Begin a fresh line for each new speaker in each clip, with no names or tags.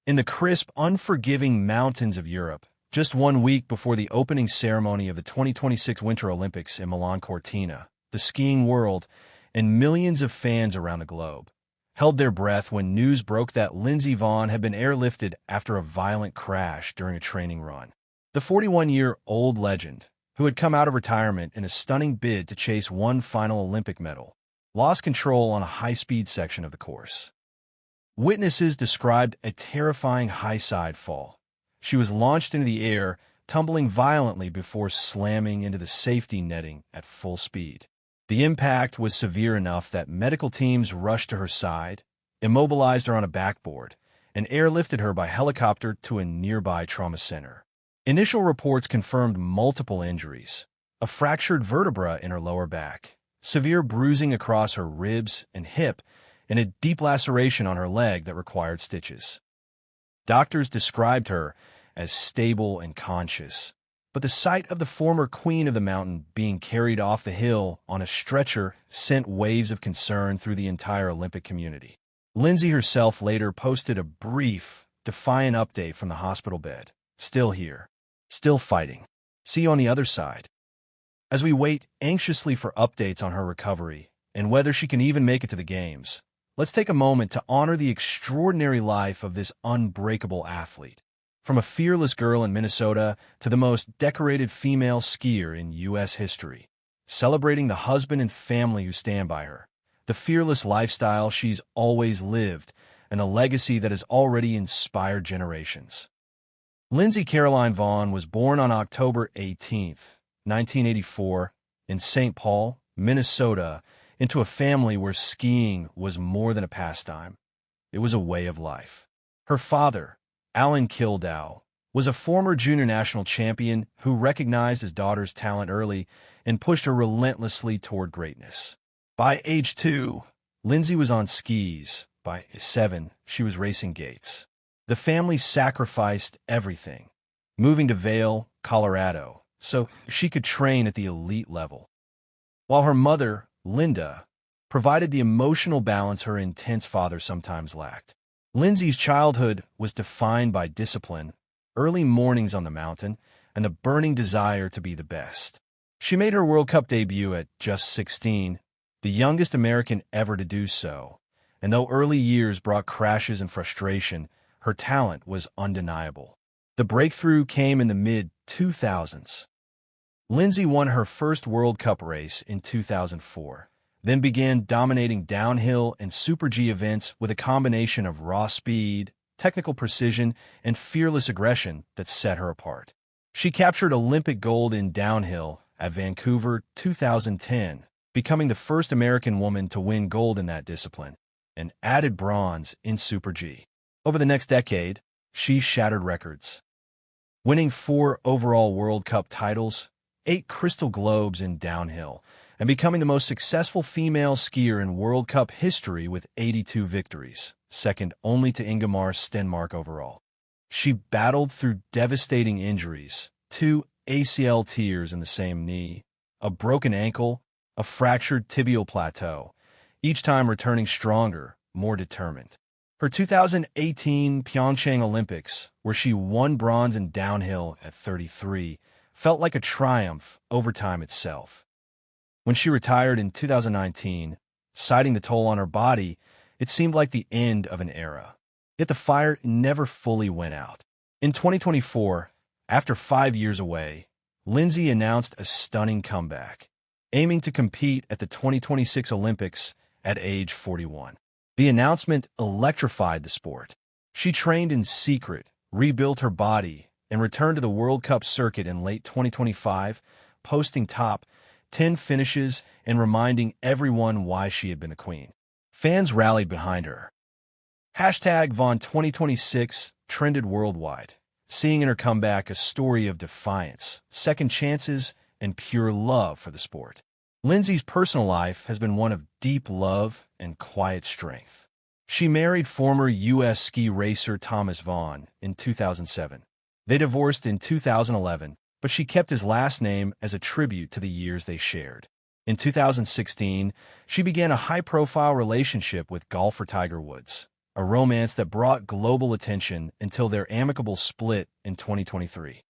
In the crisp, unforgiving mountains of Europe, just 1 week before the opening ceremony of the 2026 Winter Olympics in Milan Cortina, the skiing world and millions of fans around the globe held their breath when news broke that Lindsey Vonn had been airlifted after a violent crash during a training run. The 41-year-old legend, who had come out of retirement in a stunning bid to chase one final Olympic medal, lost control on a high-speed section of the course. Witnesses described a terrifying high-side fall. She was launched into the air, tumbling violently before slamming into the safety netting at full speed. The impact was severe enough that medical teams rushed to her side, immobilized her on a backboard, and airlifted her by helicopter to a nearby trauma center. Initial reports confirmed multiple injuries: a fractured vertebra in her lower back, severe bruising across her ribs and hip, and a deep laceration on her leg that required stitches. Doctors described her as stable and conscious, but the sight of the former queen of the mountain being carried off the hill on a stretcher sent waves of concern through the entire Olympic community. Lindsey herself later posted a brief, defiant update from the hospital bed. "Still here. Still fighting. See you on the other side." As we wait anxiously for updates on her recovery and whether she can even make it to the Games, let's take a moment to honor the extraordinary life of this unbreakable athlete. From a fearless girl in Minnesota to the most decorated female skier in U.S. history, celebrating the husband and family who stand by her, the fearless lifestyle she's always lived, and a legacy that has already inspired generations. Lindsey Caroline Vonn was born on October 18, 1984, in St. Paul, Minnesota, into a family where skiing was more than a pastime. It was a way of life. Her father, Alan Kildow, was a former junior national champion who recognized his daughter's talent early and pushed her relentlessly toward greatness. By age 2, Lindsey was on skis. By 7, she was racing gates. The family sacrificed everything, moving to Vail, Colorado, so she could train at the elite level, while her mother, Linda, provided the emotional balance her intense father sometimes lacked. Lindsey's childhood was defined by discipline, early mornings on the mountain, and the burning desire to be the best. She made her World Cup debut at just 16, the youngest American ever to do so, and though early years brought crashes and frustration, her talent was undeniable. The breakthrough came in the mid-2000s. Lindsey won her first World Cup race in 2004, then began dominating downhill and Super G events with a combination of raw speed, technical precision, and fearless aggression that set her apart. She captured Olympic gold in downhill at Vancouver 2010, becoming the first American woman to win gold in that discipline, and added bronze in Super G. Over the next decade, she shattered records, winning 4 overall World Cup titles, 8 Crystal Globes in downhill, and becoming the most successful female skier in World Cup history with 82 victories, second only to Ingemar Stenmark overall. She battled through devastating injuries, 2 ACL tears in the same knee, a broken ankle, a fractured tibial plateau, each time returning stronger, more determined. Her 2018 Pyeongchang Olympics, where she won bronze in downhill at 33, felt like a triumph over time itself. When she retired in 2019, citing the toll on her body, it seemed like the end of an era. Yet the fire never fully went out. In 2024, after 5 years away, Lindsey announced a stunning comeback, aiming to compete at the 2026 Olympics at age 41. The announcement electrified the sport. She trained in secret, rebuilt her body, and returned to the World Cup circuit in late 2025, posting top 10 finishes and reminding everyone why she had been the queen. Fans rallied behind her. Hashtag Vonn 2026 trended worldwide, seeing in her comeback a story of defiance, second chances, and pure love for the sport. Lindsey's personal life has been one of deep love and quiet strength. She married former U.S. ski racer Thomas Vonn in 2007. They divorced in 2011, but she kept his last name as a tribute to the years they shared. In 2016, she began a high-profile relationship with golfer Tiger Woods, a romance that brought global attention until their amicable split in 2023.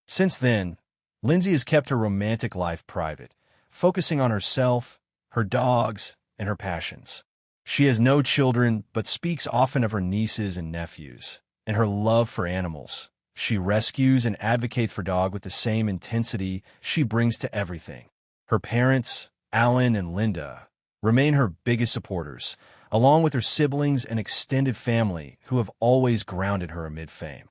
Since then, Lindsey has kept her romantic life private, focusing on herself, her dogs, and her passions. She has no children, but speaks often of her nieces and nephews, and her love for animals. She rescues and advocates for dogs with the same intensity she brings to everything. Her parents, Alan and Linda, remain her biggest supporters, along with her siblings and extended family who have always grounded her amid fame.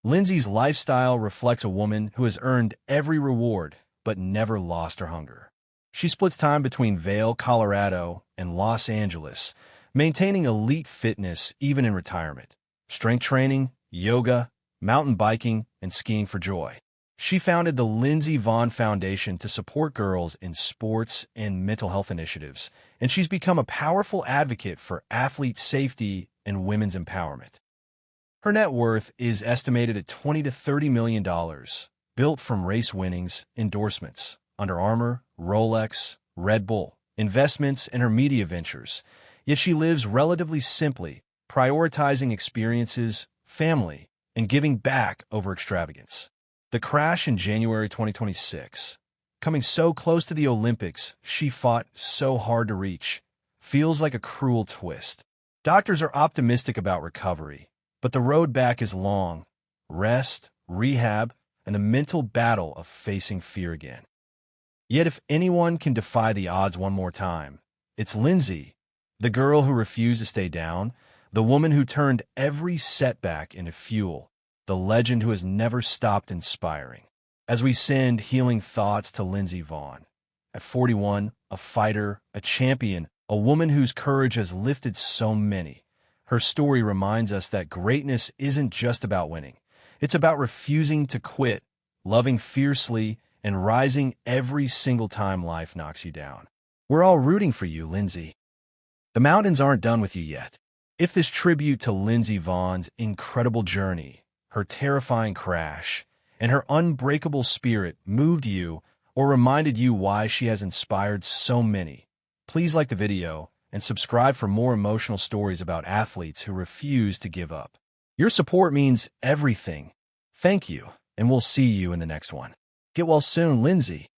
Lindsey's lifestyle reflects a woman who has earned every reward but never lost her hunger. She splits time between Vail, Colorado, and Los Angeles, maintaining elite fitness even in retirement, strength training, yoga, mountain biking, and skiing for joy. She founded the Lindsey Vonn Foundation to support girls in sports and mental health initiatives, and she's become a powerful advocate for athlete safety and women's empowerment. Her net worth is estimated at $20 to $30 million, built from race winnings, endorsements, Under Armour, Rolex, Red Bull, investments, and her media ventures. Yet she lives relatively simply, prioritizing experiences, family, and giving back over extravagance. The crash in January 2026, coming so close to the Olympics she fought so hard to reach, feels like a cruel twist. Doctors are optimistic about recovery, but the road back is long. Rest, rehab, and the mental battle of facing fear again. Yet if anyone can defy the odds one more time, it's Lindsey, the girl who refused to stay down, the woman who turned every setback into fuel, the legend who has never stopped inspiring. As we send healing thoughts to Lindsey Vonn, at 41, a fighter, a champion, a woman whose courage has lifted so many, her story reminds us that greatness isn't just about winning. It's about refusing to quit, loving fiercely, and rising every single time life knocks you down. We're all rooting for you, Lindsey. The mountains aren't done with you yet. If this tribute to Lindsey Vonn's incredible journey, her terrifying crash, and her unbreakable spirit moved you or reminded you why she has inspired so many, please like the video and subscribe for more emotional stories about athletes who refuse to give up. Your support means everything. Thank you, and we'll see you in the next one. Get well soon, Lindsey.